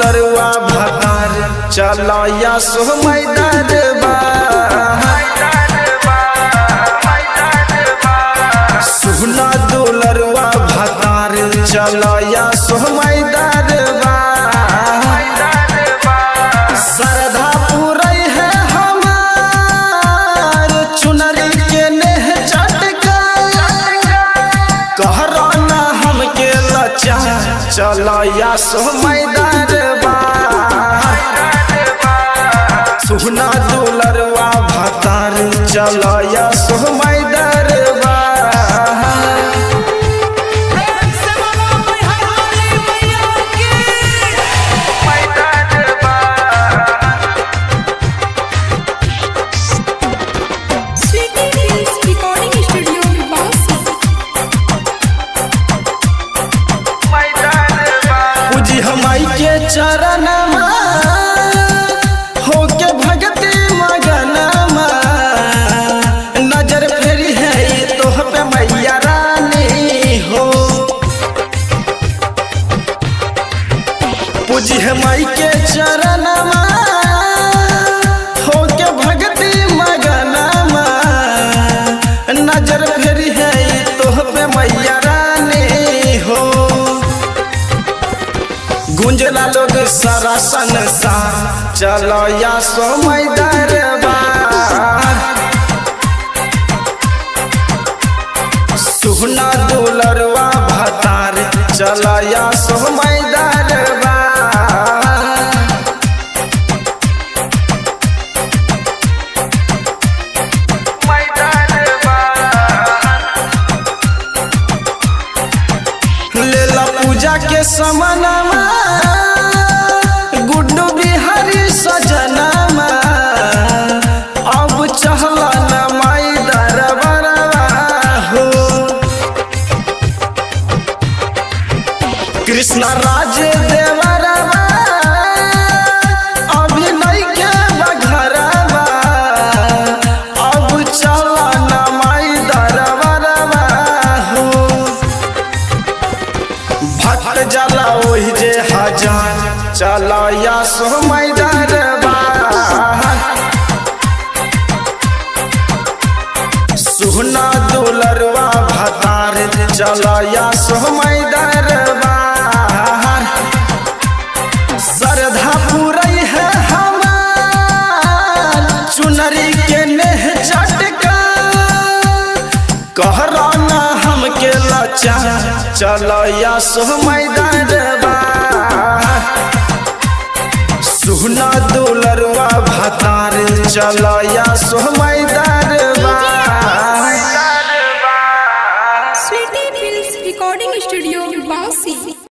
दुलरुआ भतार चलो या सोमय दरबार। सुना दुलरुआ भतार चलो या सोमय दरबार। श्रद्धा पूरी है हमार चुनरी के नेह चटका कहरा ना हमके लचा चलो या सोमय दरबार। सुना दुलरुआ भतार चलो या सोमय हमाई के चरण होके भगती मगन नजर फेरी है तोह पे मैया रानी हो। पूजी हमाई के चरण होके भगती मगन नजर फेरी है तोह पे मैया रानी हो। गुंजला लोग सारा संसार चलो या सोमय दरबार। सुना दुलरुआ भतार चलो या सोमय दरबार। लेला पूजा के समनमा गुड्डू बिहारी सजनमा अब चहला न माई दरबारवा हो। कृष्ण राज देवरवा अभी नहीं के बघरवा अब चहला न माई दरबारवा हो। भक्त जला वही जे हजार चलो या सोमय दरबार। सुना दुलरुआ भतार चलो या सोमय दरबार। श्रद्धा पूरी है हमार चुनरी के नेह चटका कहरा ना हमके लचा चलो या सोमय दरबार। सुना दुलरुआ भतार चलो या सोमय दरबार।